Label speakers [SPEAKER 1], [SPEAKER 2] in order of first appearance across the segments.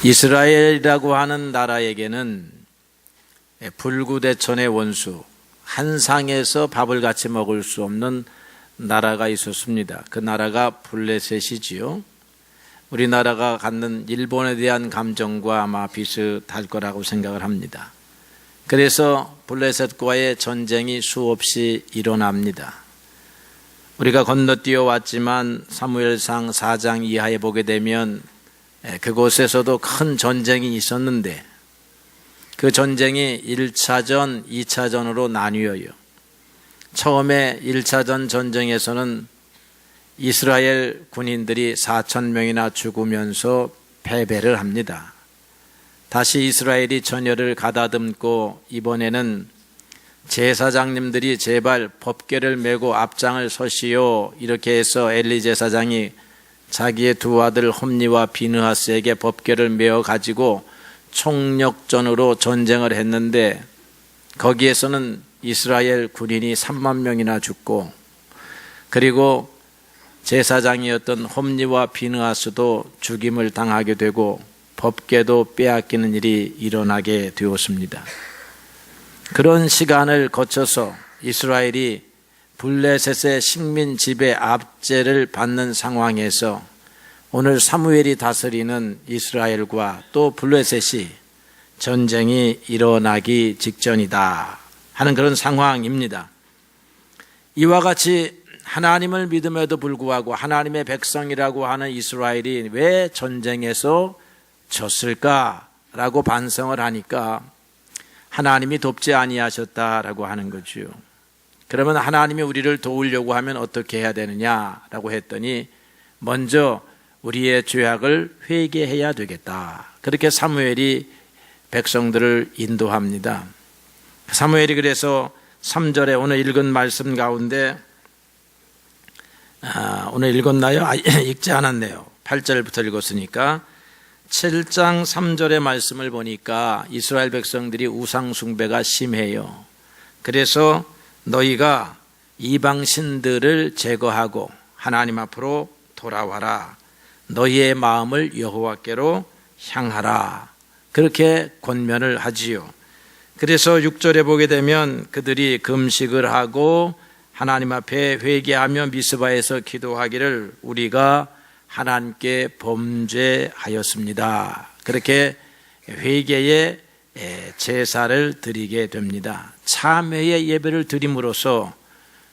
[SPEAKER 1] 이스라엘이라고 하는 나라에게는 불구대천의 원수, 한 상에서 밥을 같이 먹을 수 없는 나라가 있었습니다. 그 나라가 블레셋이지요. 우리나라가 갖는 일본에 대한 감정과 아마 비슷할 거라고 생각을 합니다. 그래서 블레셋과의 전쟁이 수없이 일어납니다. 우리가 건너뛰어 왔지만 사무엘상 4장 이하에 보게 되면 그곳에서도 큰 전쟁이 있었는데 그 전쟁이 1차전, 2차전으로 나뉘어요. 처음에 1차전 전쟁에서는 이스라엘 군인들이 4,000명이나 죽으면서 패배를 합니다. 다시 이스라엘이 전열을 가다듬고 이번에는 제사장님들이 제발 법궤를 메고 앞장을 서시오 이렇게 해서 엘리 제사장이 자기의 두 아들 홈니와 비느하스에게 법궤를 메어 가지고 총력전으로 전쟁을 했는데 거기에서는 이스라엘 군인이 3만 명이나 죽고 그리고 제사장이었던 홈니와 비느하스도 죽임을 당하게 되고 법궤도 빼앗기는 일이 일어나게 되었습니다. 그런 시간을 거쳐서 이스라엘이 블레셋의 식민 지배 압제를 받는 상황에서 오늘 사무엘이 다스리는 이스라엘과 또 블레셋이 전쟁이 일어나기 직전이다 하는 그런 상황입니다. 이와 같이 하나님을 믿음에도 불구하고 하나님의 백성이라고 하는 이스라엘이 왜 전쟁에서 졌을까라고 반성을 하니까 하나님이 돕지 아니하셨다라고 하는 거죠. 그러면 하나님이 우리를 도우려고 하면 어떻게 해야 되느냐라고 했더니 먼저 우리의 죄악을 회개해야 되겠다. 그렇게 사무엘이 백성들을 인도합니다. 사무엘이 그래서 3절에 오늘 읽은 말씀 가운데 오늘 읽었나요? 읽지 않았네요. 8절부터 읽었으니까 7장 3절의 말씀을 보니까 이스라엘 백성들이 우상 숭배가 심해요. 그래서 너희가 이방 신들을 제거하고 하나님 앞으로 돌아와라. 너희의 마음을 여호와께로 향하라. 그렇게 권면을 하지요. 그래서 6절에 보게 되면 그들이 금식을 하고 하나님 앞에 회개하며 미스바에서 기도하기를 우리가 하나님께 범죄하였습니다. 그렇게 회개의 제사를 드리게 됩니다. 참회의 예배를 드림으로써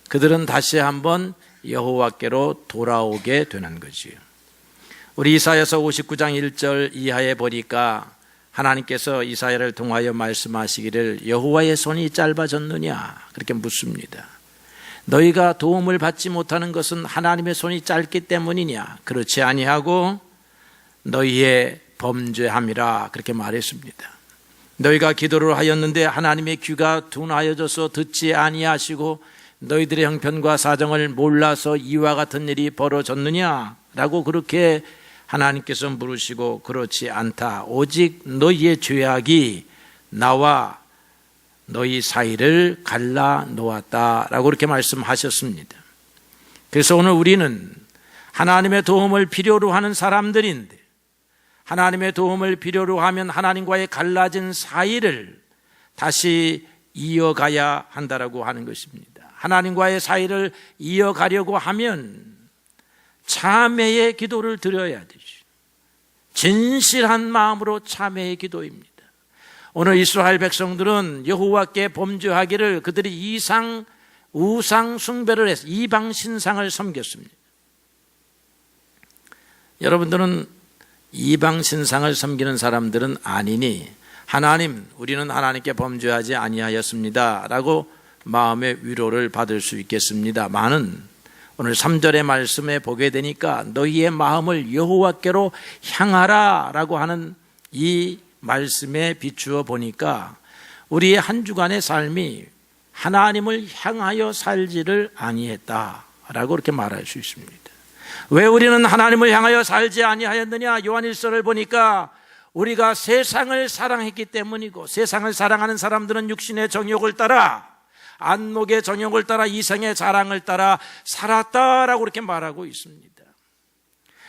[SPEAKER 1] 그들은 다시 한번 여호와께로 돌아오게 되는 거지요. 우리 이사야서 59장 1절 이하에 보니까 하나님께서 이사야를 통하여 말씀하시기를 여호와의 손이 짧아졌느냐 그렇게 묻습니다. 너희가 도움을 받지 못하는 것은 하나님의 손이 짧기 때문이냐? 그렇지 아니하고 너희의 범죄함이라 그렇게 말했습니다. 너희가 기도를 하였는데 하나님의 귀가 둔하여져서 듣지 아니하시고 너희들의 형편과 사정을 몰라서 이와 같은 일이 벌어졌느냐? 라고 그렇게 하나님께서 물으시고 그렇지 않다. 오직 너희의 죄악이 나와 너희 사이를 갈라 놓았다라고 그렇게 말씀하셨습니다. 그래서 오늘 우리는 하나님의 도움을 필요로 하는 사람들인데 하나님의 도움을 필요로 하면 하나님과의 갈라진 사이를 다시 이어가야 한다라고 하는 것입니다. 하나님과의 사이를 이어가려고 하면 참회의 기도를 드려야 되죠. 진실한 마음으로 참회의 기도입니다. 오늘 이스라엘 백성들은 여호와께 범죄하기를 그들이 우상 숭배를 해서 이방 신상을 섬겼습니다. 여러분들은 이방 신상을 섬기는 사람들은 아니니 하나님 우리는 하나님께 범죄하지 아니하였습니다 라고 마음의 위로를 받을 수 있겠습니다만은 오늘 3절의 말씀에 보게 되니까 너희의 마음을 여호와께로 향하라 라고 하는 이 말씀에 비추어 보니까 우리의 한 주간의 삶이 하나님을 향하여 살지를 아니했다라고 그렇게 말할 수 있습니다. 왜 우리는 하나님을 향하여 살지 아니하였느냐? 요한일서를 보니까 우리가 세상을 사랑했기 때문이고 세상을 사랑하는 사람들은 육신의 정욕을 따라 안목의 정욕을 따라 이생의 자랑을 따라 살았다라고 그렇게 말하고 있습니다.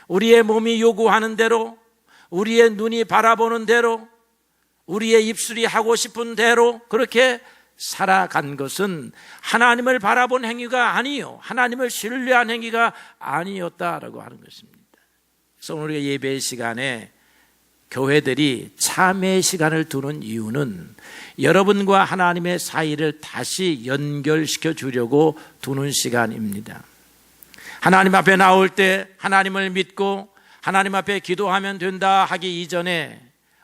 [SPEAKER 1] 우리의 몸이 요구하는 대로 우리의 눈이 바라보는 대로, 우리의 입술이 하고 싶은 대로 그렇게 살아간 것은 하나님을 바라본 행위가 아니요, 하나님을 신뢰한 행위가 아니었다라고 하는 것입니다. 그래서 오늘 예배 시간에 교회들이 참회의 시간을 두는 이유는 여러분과 하나님의 사이를 다시 연결시켜 주려고 두는 시간입니다. 하나님 앞에 나올 때 하나님을 믿고 하나님 앞에 기도하면 된다 하기 이전에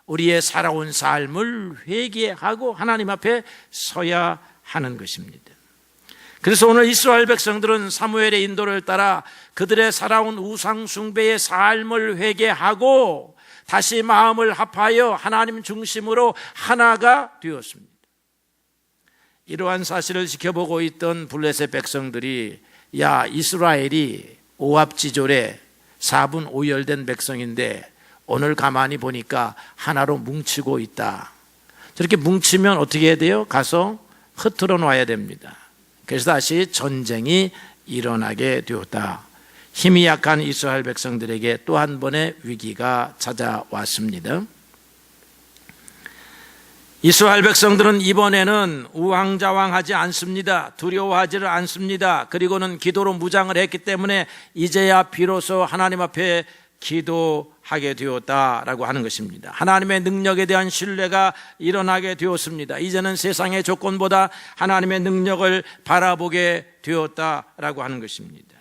[SPEAKER 1] 우리의 살아온 삶을 회개하고 하나님 앞에 서야 하는 것입니다. 그래서 오늘 이스라엘 백성들은 사무엘의 인도를 따라 그들의 살아온 우상 숭배의 삶을 회개하고 다시 마음을 합하여 하나님 중심으로 하나가 되었습니다. 이러한 사실을 지켜보고 있던 블레셋 백성들이 야, 이스라엘이 오합지졸에 4분 5열된 백성인데 오늘 가만히 보니까 하나로 뭉치고 있다. 저렇게 뭉치면 어떻게 해야 돼요? 가서 흩어져 놔야 됩니다. 그래서 다시 전쟁이 일어나게 되었다. 힘이 약한 이스라엘 백성들에게 또 한 번의 위기가 찾아왔습니다. 이스라엘 백성들은 이번에는 우왕좌왕하지 않습니다. 두려워하지를 않습니다. 그리고는 기도로 무장을 했기 때문에 이제야 비로소 하나님 앞에 기도하게 되었다라고 하는 것입니다. 하나님의 능력에 대한 신뢰가 일어나게 되었습니다. 이제는 세상의 조건보다 하나님의 능력을 바라보게 되었다라고 하는 것입니다.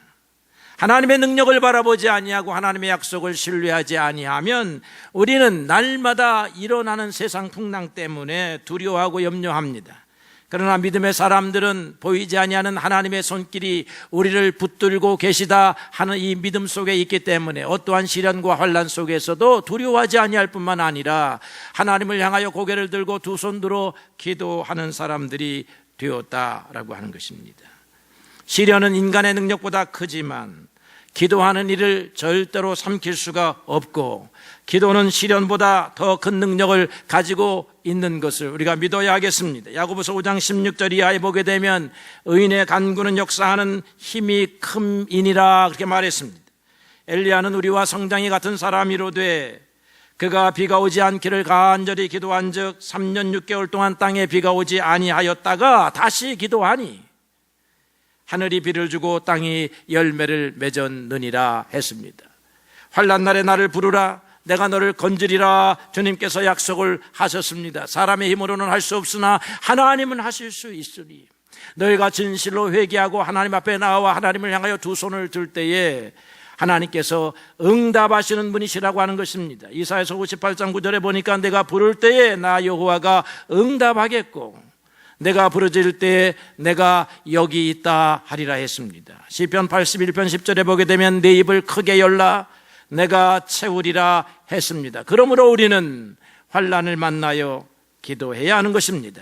[SPEAKER 1] 하나님의 능력을 바라보지 아니하고 하나님의 약속을 신뢰하지 아니하면 우리는 날마다 일어나는 세상 풍랑 때문에 두려워하고 염려합니다. 그러나 믿음의 사람들은 보이지 아니하는 하나님의 손길이 우리를 붙들고 계시다 하는 이 믿음 속에 있기 때문에 어떠한 시련과 환난 속에서도 두려워하지 아니할 뿐만 아니라 하나님을 향하여 고개를 들고 두 손 들어 기도하는 사람들이 되었다라고 하는 것입니다. 시련은 인간의 능력보다 크지만 기도하는 일을 절대로 삼킬 수가 없고 기도는 시련보다 더 큰 능력을 가지고 있는 것을 우리가 믿어야 하겠습니다. 야고보서 5장 16절 이하에 보게 되면 의인의 간구는 역사하는 힘이 큼이니라 그렇게 말했습니다. 엘리야는 우리와 성장이 같은 사람이로되 그가 비가 오지 않기를 간절히 기도한 즉 3년 6개월 동안 땅에 비가 오지 아니하였다가 다시 기도하니 하늘이 비를 주고 땅이 열매를 맺었느니라 했습니다. 환난 날에 나를 부르라 내가 너를 건지리라 주님께서 약속을 하셨습니다. 사람의 힘으로는 할 수 없으나 하나님은 하실 수 있으니 너희가 진실로 회개하고 하나님 앞에 나와 하나님을 향하여 두 손을 들 때에 하나님께서 응답하시는 분이시라고 하는 것입니다. 이사야서 58장 9절에 보니까 내가 부를 때에 나 여호와가 응답하겠고 내가 부르짖을 때에 내가 여기 있다 하리라 했습니다. 시편 81편 10절에 보게 되면 내 입을 크게 열라 내가 채우리라 했습니다. 그러므로 우리는 환난을 만나여 기도해야 하는 것입니다.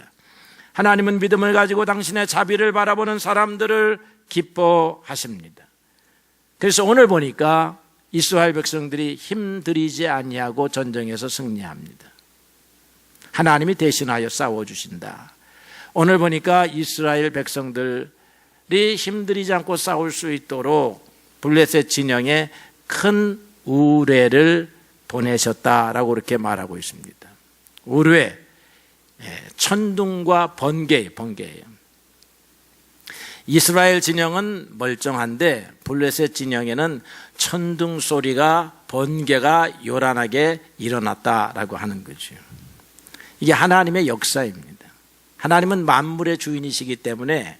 [SPEAKER 1] 하나님은 믿음을 가지고 당신의 자비를 바라보는 사람들을 기뻐하십니다. 그래서 오늘 보니까 이스라엘 백성들이 힘들이지 아니하고 전쟁에서 승리합니다. 하나님이 대신하여 싸워주신다. 오늘 보니까 이스라엘 백성들이 힘들이지 않고 싸울 수 있도록 블레셋 진영에 큰 우레를 보내셨다라고 그렇게 말하고 있습니다. 우레, 천둥과 번개예요. 이스라엘 진영은 멀쩡한데 블레셋 진영에는 천둥 소리가 번개가 요란하게 일어났다라고 하는 거죠. 이게 하나님의 역사입니다. 하나님은 만물의 주인이시기 때문에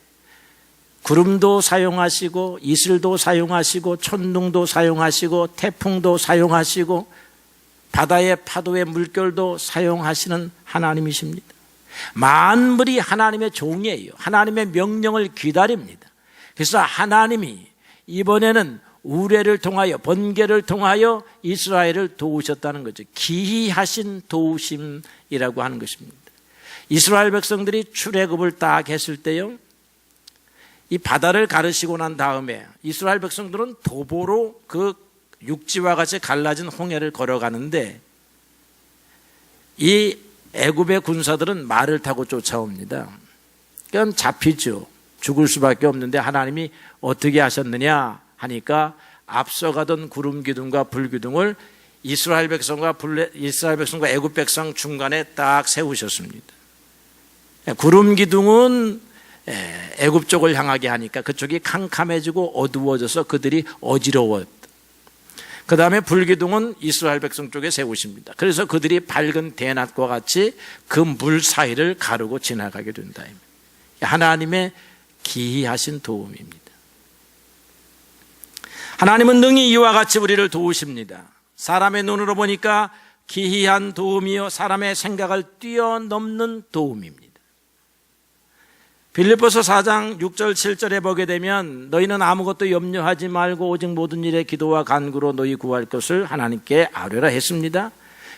[SPEAKER 1] 구름도 사용하시고 이슬도 사용하시고 천둥도 사용하시고 태풍도 사용하시고 바다의 파도의 물결도 사용하시는 하나님이십니다. 만물이 하나님의 종이에요. 하나님의 명령을 기다립니다. 그래서 하나님이 이번에는 우레를 통하여 번개를 통하여 이스라엘을 도우셨다는 거죠. 기이하신 도우심이라고 하는 것입니다. 이스라엘 백성들이 출애굽을 딱 했을 때요, 이 바다를 가르시고 난 다음에 이스라엘 백성들은 도보로 그 육지와 같이 갈라진 홍해를 걸어가는데 이 애굽의 군사들은 말을 타고 쫓아옵니다. 그러니까 잡히죠. 죽을 수밖에 없는데 하나님이 어떻게 하셨느냐 하니까 앞서가던 구름 기둥과 불 기둥을 이스라엘 백성과 애굽 백성 중간에 딱 세우셨습니다. 구름 기둥은 애굽 쪽을 향하게 하니까 그쪽이 캄캄해지고 어두워져서 그들이 어지러웠다. 그 다음에 불기둥은 이스라엘 백성 쪽에 세우십니다. 그래서 그들이 밝은 대낮과 같이 그 물 사이를 가르고 지나가게 된다. 하나님의 기이하신 도움입니다. 하나님은 능히 이와 같이 우리를 도우십니다. 사람의 눈으로 보니까 기이한 도움이요 사람의 생각을 뛰어넘는 도움입니다. 빌립보서 4장 6절 7절에 보게 되면 너희는 아무것도 염려하지 말고 오직 모든 일에 기도와 간구로 너희 구할 것을 하나님께 아뢰라 했습니다.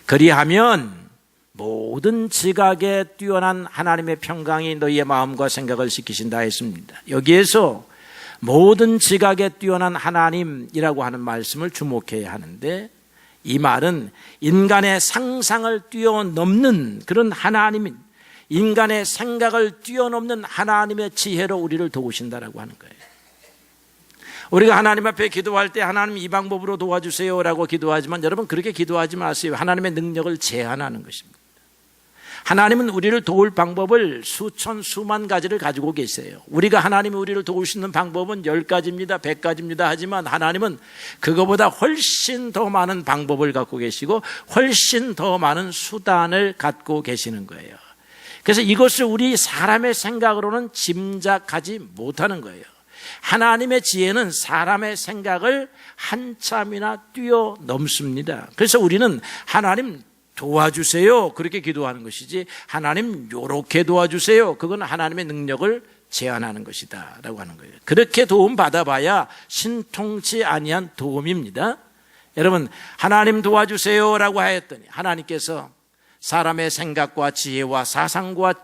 [SPEAKER 1] 그리하면 모든 지각에 뛰어난 하나님의 평강이 너희의 마음과 생각을 지키신다 했습니다. 여기에서 모든 지각에 뛰어난 하나님이라고 하는 말씀을 주목해야 하는데, 이 말은 인간의 상상을 뛰어넘는 그런 하나님인, 인간의 생각을 뛰어넘는 하나님의 지혜로 우리를 도우신다라고 하는 거예요. 우리가 하나님 앞에 기도할 때 하나님 이 방법으로 도와주세요라고 기도하지만 여러분 그렇게 기도하지 마세요. 하나님의 능력을 제한하는 것입니다. 하나님은 우리를 도울 방법을 수천 수만 가지를 가지고 계세요. 우리가 하나님이 우리를 도울 수 있는 방법은 10가지입니다 100가지입니다 하지만 하나님은 그거보다 훨씬 더 많은 방법을 갖고 계시고 훨씬 더 많은 수단을 갖고 계시는 거예요. 그래서 이것을 우리 사람의 생각으로는 짐작하지 못하는 거예요. 하나님의 지혜는 사람의 생각을 한참이나 뛰어넘습니다. 그래서 우리는 하나님 도와주세요 그렇게 기도하는 것이지, 하나님 요렇게 도와주세요 그건 하나님의 능력을 제한하는 것이다 라고 하는 거예요. 그렇게 도움 받아봐야 신통치 아니한 도움입니다. 여러분 하나님 도와주세요 라고 하였더니 하나님께서 사람의 생각과 지혜와 사상과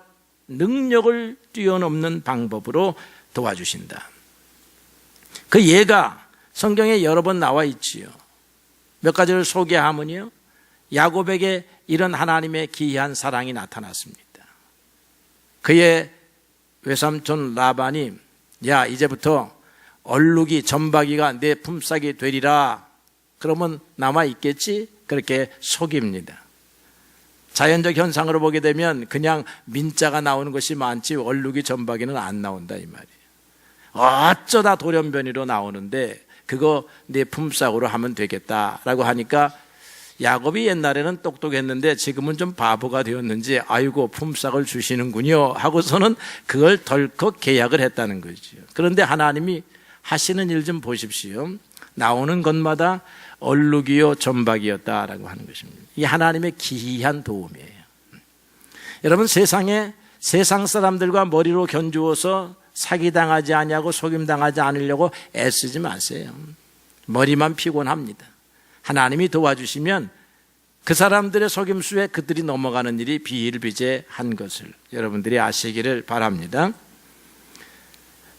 [SPEAKER 1] 능력을 뛰어넘는 방법으로 도와주신다. 그 예가 성경에 여러 번 나와 있지요. 몇 가지를 소개하면요, 야곱에게 이런 하나님의 기이한 사랑이 나타났습니다. 그의 외삼촌 라반이 야 이제부터 얼룩이 점박이가 내 품삯이 되리라 그러면 남아있겠지 그렇게 속입니다. 자연적 현상으로 보게 되면 그냥 민자가 나오는 것이 많지 얼룩이 점박이는 안 나온다 이 말이에요. 어쩌다 돌연변이로 나오는데 그거 내 품삯으로 하면 되겠다라고 하니까 야곱이 옛날에는 똑똑했는데 지금은 좀 바보가 되었는지 아이고 품삯을 주시는군요 하고서는 그걸 덜컥 계약을 했다는 거죠. 그런데 하나님이 하시는 일 좀 보십시오. 나오는 것마다 얼룩이요 점박이었다라고 하는 것입니다. 이 하나님의 기이한 도움이에요. 여러분 세상 사람들과 머리로 견주어서 사기당하지 아니하고 속임당하지 않으려고 애쓰지 마세요. 머리만 피곤합니다. 하나님이 도와주시면 그 사람들의 속임수에 그들이 넘어가는 일이 비일비재한 것을 여러분들이 아시기를 바랍니다.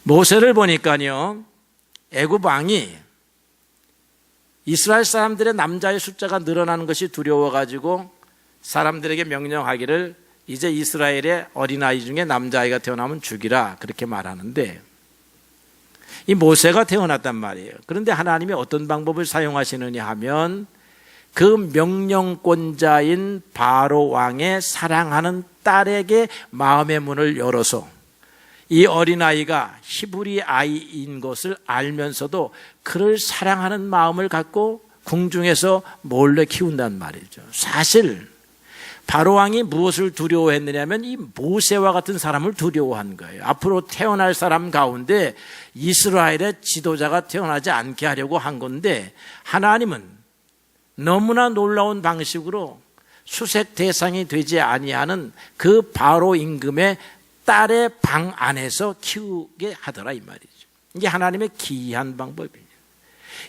[SPEAKER 1] 모세를 보니까요, 애굽 왕이 이스라엘 사람들의 남자의 숫자가 늘어나는 것이 두려워가지고 사람들에게 명령하기를 이제 이스라엘의 어린아이 중에 남자아이가 태어나면 죽이라 그렇게 말하는데, 이 모세가 태어났단 말이에요. 그런데 하나님이 어떤 방법을 사용하시느냐 하면 그 명령권자인 바로 왕의 사랑하는 딸에게 마음의 문을 열어서 이 어린아이가 히브리 아이인 것을 알면서도 그를 사랑하는 마음을 갖고 궁중에서 몰래 키운단 말이죠. 사실 바로 왕이 무엇을 두려워했느냐면 이 모세와 같은 사람을 두려워한 거예요. 앞으로 태어날 사람 가운데 이스라엘의 지도자가 태어나지 않게 하려고 한 건데, 하나님은 너무나 놀라운 방식으로 수색 대상이 되지 아니하는 그 바로 임금의 딸의 방 안에서 키우게 하더라 이 말이죠. 이게 하나님의 기이한 방법입니다.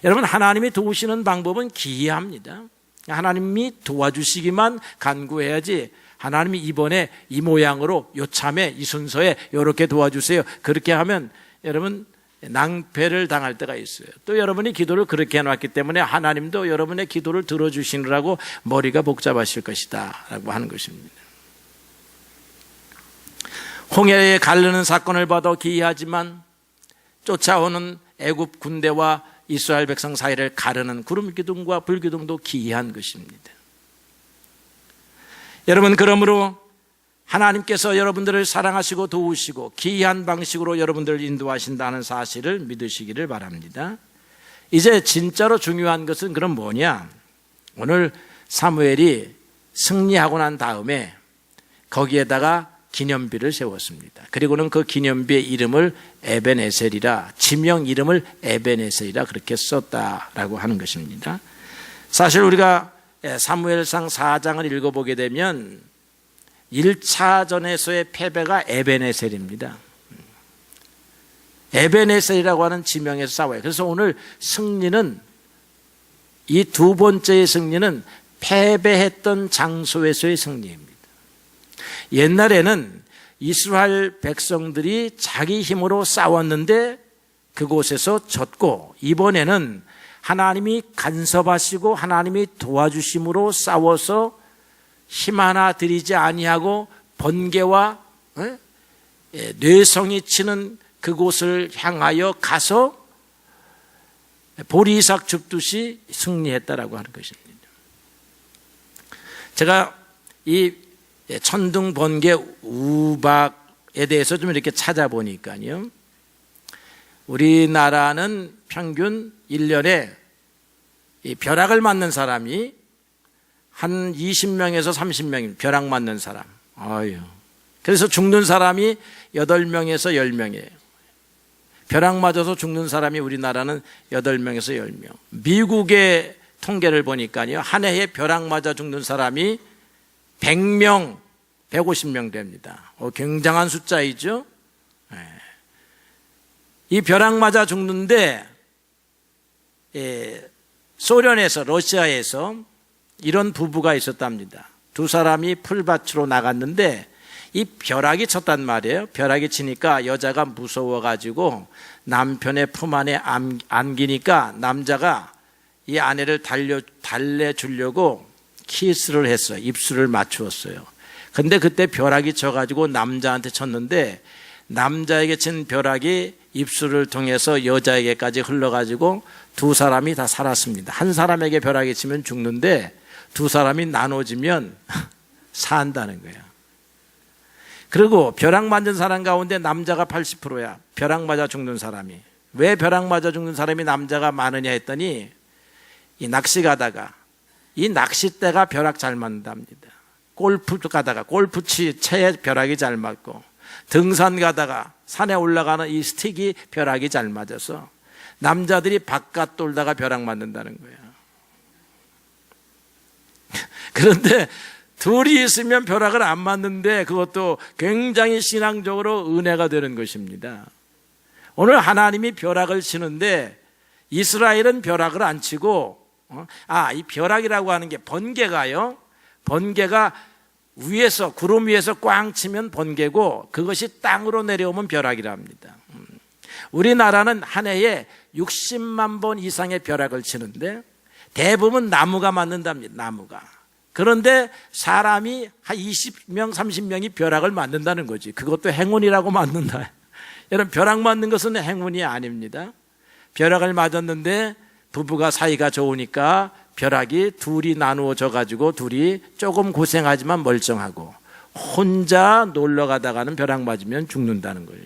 [SPEAKER 1] 여러분 하나님이 도우시는 방법은 기이합니다. 하나님이 도와주시기만 간구해야지 하나님이 이번에 이 모양으로 요참에 이 순서에 이렇게 도와주세요 그렇게 하면 여러분 낭패를 당할 때가 있어요. 또 여러분이 기도를 그렇게 해놨기 때문에 하나님도 여러분의 기도를 들어주시느라고 머리가 복잡하실 것이다 라고 하는 것입니다. 홍해에 가르는 사건을 봐도 기이하지만 쫓아오는 애굽 군대와 이스라엘 백성 사이를 가르는 구름 기둥과 불 기둥도 기이한 것입니다. 여러분, 그러므로 하나님께서 여러분들을 사랑하시고 도우시고 기이한 방식으로 여러분들을 인도하신다는 사실을 믿으시기를 바랍니다. 이제 진짜로 중요한 것은 그럼 뭐냐? 오늘 사무엘이 승리하고 난 다음에 거기에다가 기념비를 세웠습니다. 그리고는 그 기념비의 이름을 에벤에셀이라, 지명 이름을 에벤에셀이라 그렇게 썼다라고 하는 것입니다. 사실 우리가 사무엘상 4장을 읽어보게 되면 1차전에서의 패배가 에벤에셀입니다. 에벤에셀이라고 하는 지명에서 싸워요. 그래서 오늘 승리는, 이 두 번째의 승리는 패배했던 장소에서의 승리입니다. 옛날에는 이스라엘 백성들이 자기 힘으로 싸웠는데 그곳에서 졌고, 이번에는 하나님이 간섭하시고 하나님이 도와주심으로 싸워서 힘 하나 들이지 아니하고 번개와 뇌성이 치는 그곳을 향하여 가서 보리이삭 줍듯이 승리했다라고 하는 것입니다. 제가 이 천둥, 번개, 우박에 대해서 좀 이렇게 찾아보니까요, 우리나라는 평균 1년에 이 벼락을 맞는 사람이 한 20명에서 30명입니다. 벼락 맞는 사람. 그래서 죽는 사람이 8명에서 10명이에요. 벼락 맞아서 죽는 사람이 우리나라는 8명에서 10명. 미국의 통계를 보니까요, 한 해에 벼락 맞아 죽는 사람이 100명, 150명 됩니다. 굉장한 숫자이죠. 이 벼락 맞아 죽는데 소련에서, 러시아에서 이런 부부가 있었답니다. 두 사람이 풀밭으로 나갔는데 이 벼락이 쳤단 말이에요. 벼락이 치니까 여자가 무서워가지고 남편의 품 안에 안기니까 남자가 이 아내를 달래주려고 키스를 했어요. 입술을 맞추었어요. 근데 그때 벼락이 쳐가지고 남자한테 쳤는데 남자에게 친 벼락이 입술을 통해서 여자에게까지 흘러가지고 두 사람이 다 살았습니다. 한 사람에게 벼락이 치면 죽는데 두 사람이 나눠지면 산다는 거예요. 그리고 벼락 맞은 사람 가운데 남자가 80%야. 벼락 맞아 죽는 사람이. 왜 벼락 맞아 죽는 사람이 남자가 많으냐 했더니 이 낚시 가다가 이 낚싯대가 벼락 잘 맞는답니다. 골프 가다가 골프채에 벼락이 잘 맞고, 등산 가다가 산에 올라가는 이 스틱이 벼락이 잘 맞아서 남자들이 바깥 돌다가 벼락 맞는다는 거예요. 그런데 둘이 있으면 벼락을 안 맞는데 그것도 굉장히 신앙적으로 은혜가 되는 것입니다. 오늘 하나님이 벼락을 치는데 이스라엘은 벼락을 안 치고, 이 벼락이라고 하는 게 번개가요, 번개가 위에서, 구름 위에서 꽝 치면 번개고 그것이 땅으로 내려오면 벼락이라 합니다. 우리나라는 한 해에 60만 번 이상의 벼락을 치는데 대부분 나무가 맞는답니다. 나무가. 그런데 사람이 한 20명, 30명이 벼락을 맞는다는 거지. 그것도 행운이라고 맞는다. 여러분, 벼락 맞는 것은 행운이 아닙니다. 벼락을 맞았는데 부부가 사이가 좋으니까 벼락이 둘이 나누어져 가지고 둘이 조금 고생하지만 멀쩡하고, 혼자 놀러 가다가는 벼락 맞으면 죽는다는 거예요.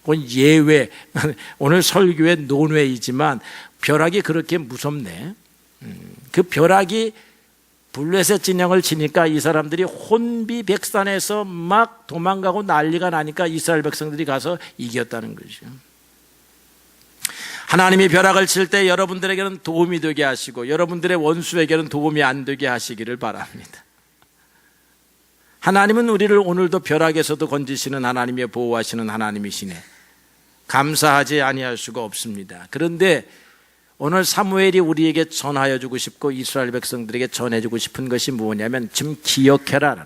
[SPEAKER 1] 그건 예외. 오늘 설교의 논외이지만 벼락이 그렇게 무섭네. 그 벼락이 블레셋 진영을 치니까 이 사람들이 혼비백산에서 막 도망가고 난리가 나니까 이스라엘 백성들이 가서 이겼다는 거죠. 하나님이 벼락을 칠 때 여러분들에게는 도움이 되게 하시고 여러분들의 원수에게는 도움이 안 되게 하시기를 바랍니다. 하나님은 우리를 오늘도 벼락에서도 건지시는 하나님의 보호하시는 하나님이시네. 감사하지 아니할 수가 없습니다. 그런데 오늘 사무엘이 우리에게 전하여 주고 싶고 이스라엘 백성들에게 전해주고 싶은 것이 뭐냐면, 지금 기억해라.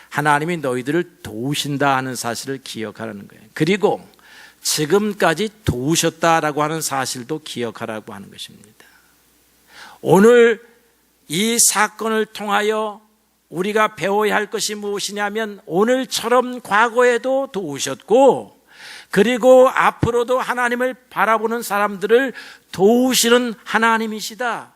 [SPEAKER 1] 하나님이 너희들을 도우신다 하는 사실을 기억하라는 거예요. 그리고 지금까지 도우셨다라고 하는 사실도 기억하라고 하는 것입니다. 오늘 이 사건을 통하여 우리가 배워야 할 것이 무엇이냐면, 오늘처럼 과거에도 도우셨고 그리고 앞으로도 하나님을 바라보는 사람들을 도우시는 하나님이시다.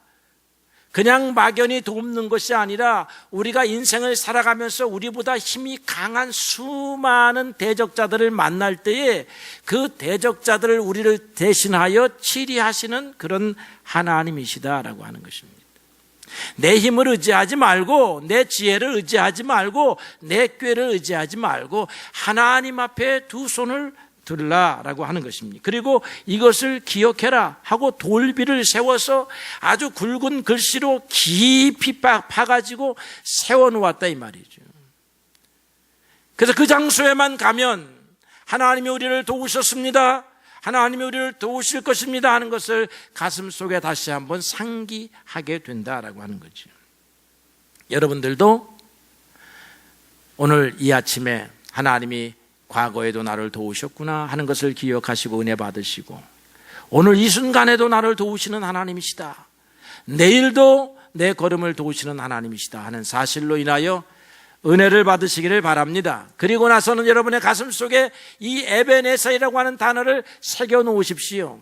[SPEAKER 1] 그냥 막연히 돕는 것이 아니라 우리가 인생을 살아가면서 우리보다 힘이 강한 수많은 대적자들을 만날 때에 그 대적자들을 우리를 대신하여 치리하시는 그런 하나님이시다라고 하는 것입니다. 내 힘을 의지하지 말고, 내 지혜를 의지하지 말고, 내 꾀를 의지하지 말고 하나님 앞에 두 손을 들라라고 하는 것입니다. 그리고 이것을 기억해라 하고 돌비를 세워서 아주 굵은 글씨로 깊이 파가지고 세워놓았다 이 말이죠. 그래서 그 장소에만 가면 하나님이 우리를 도우셨습니다, 하나님이 우리를 도우실 것입니다 하는 것을 가슴속에 다시 한번 상기하게 된다라고 하는 거죠. 여러분들도 오늘 이 아침에 하나님이 과거에도 나를 도우셨구나 하는 것을 기억하시고 은혜 받으시고, 오늘 이 순간에도 나를 도우시는 하나님이시다, 내일도 내 걸음을 도우시는 하나님이시다 하는 사실로 인하여 은혜를 받으시기를 바랍니다. 그리고 나서는 여러분의 가슴 속에 이 에베네셀이라고 하는 단어를 새겨 놓으십시오.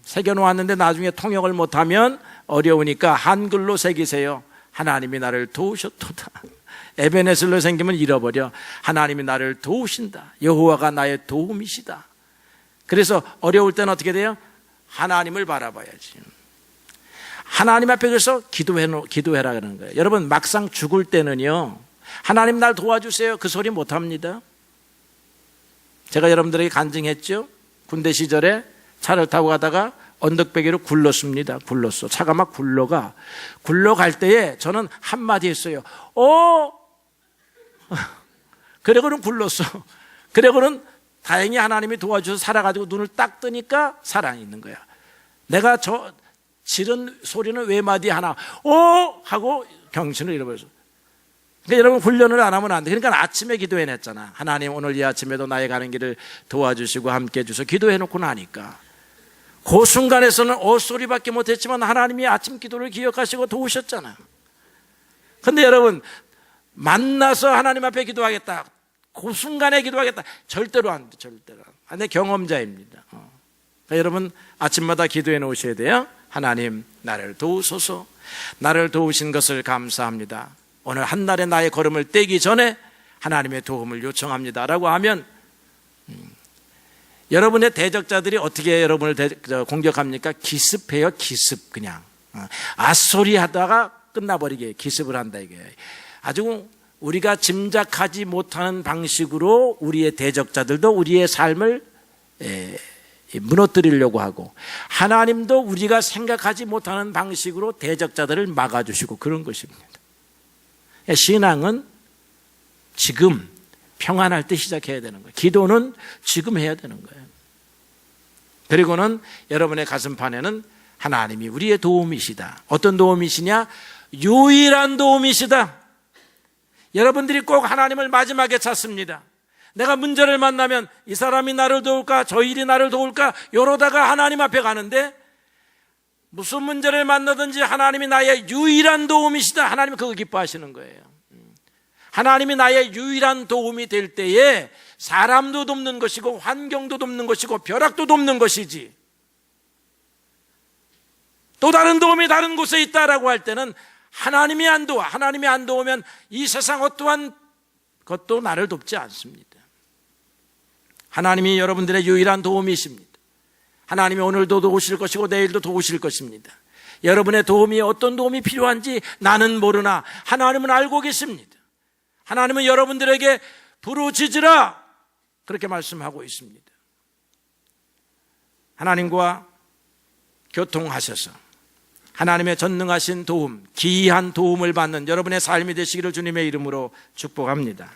[SPEAKER 1] 새겨 놓았는데 나중에 통역을 못하면 어려우니까 한글로 새기세요. 하나님이 나를 도우셨도다. 에베네셀로 생기면 잃어버려. 하나님이 나를 도우신다, 여호와가 나의 도움이시다. 그래서 어려울 때는 어떻게 돼요? 하나님을 바라봐야지. 하나님 앞에 그래서 기도해라 그러는 거예요. 여러분, 막상 죽을 때는요, 하나님 날 도와주세요 그 소리 못합니다. 제가 여러분들에게 간증했죠. 군대 시절에 차를 타고 가다가 언덕배기로 굴렀습니다. 굴렀어. 차가 막 굴러갈 때에 저는 한마디 했어요. 그러고는 굴렀어. 그러고는 다행히 하나님이 도와주셔서 살아가지고 눈을 딱 뜨니까 사랑이 있는 거야. 내가 저 지른 소리는 외마디 하나 하고 정신을 잃어버렸어. 그러니까 여러분, 훈련을 안 하면 안 돼. 그러니까 아침에 기도해냈잖아. 하나님 오늘 이 아침에도 나의 가는 길을 도와주시고 함께 해주셔서 기도해놓고 나니까 그 순간에서는 소리밖에 못했지만 하나님이 아침 기도를 기억하시고 도우셨잖아. 근데 여러분, 만나서 하나님 앞에 기도하겠다, 그 순간에 기도하겠다, 절대로 안 돼. 절대로. 내 경험자입니다. 그러니까 여러분, 아침마다 기도해 놓으셔야 돼요. 하나님 나를 도우소서, 나를 도우신 것을 감사합니다. 오늘 한날에 나의 걸음을 떼기 전에 하나님의 도움을 요청합니다 라고 하면 여러분의 대적자들이 어떻게 여러분을 공격합니까? 기습해요. 기습. 그냥 앗소리 하다가 끝나버리게 기습을 한다 이게. 아주 우리가 짐작하지 못하는 방식으로 우리의 대적자들도 우리의 삶을 무너뜨리려고 하고, 하나님도 우리가 생각하지 못하는 방식으로 대적자들을 막아주시고 그런 것입니다. 신앙은 지금 평안할 때 시작해야 되는 거예요. 기도는 지금 해야 되는 거예요. 그리고는 여러분의 가슴판에는 하나님이 우리의 도움이시다. 어떤 도움이시냐? 유일한 도움이시다. 여러분들이 꼭 하나님을 마지막에 찾습니다. 내가 문제를 만나면 이 사람이 나를 도울까, 저 일이 나를 도울까 이러다가 하나님 앞에 가는데, 무슨 문제를 만나든지 하나님이 나의 유일한 도움이시다. 하나님은 그거 기뻐하시는 거예요. 하나님이 나의 유일한 도움이 될 때에 사람도 돕는 것이고 환경도 돕는 것이고 벼락도 돕는 것이지, 또 다른 도움이 다른 곳에 있다라고 할 때는 하나님이 안 도와. 하나님이 안 도우면 이 세상 어떠한 것도 나를 돕지 않습니다. 하나님이 여러분들의 유일한 도움이십니다. 하나님이 오늘도 도우실 것이고 내일도 도우실 것입니다. 여러분의 도움이 어떤 도움이 필요한지 나는 모르나 하나님은 알고 계십니다. 하나님은 여러분들에게 부르짖으라 그렇게 말씀하고 있습니다. 하나님과 교통하셔서 하나님의 전능하신 도움, 기이한 도움을 받는 여러분의 삶이 되시기를 주님의 이름으로 축복합니다.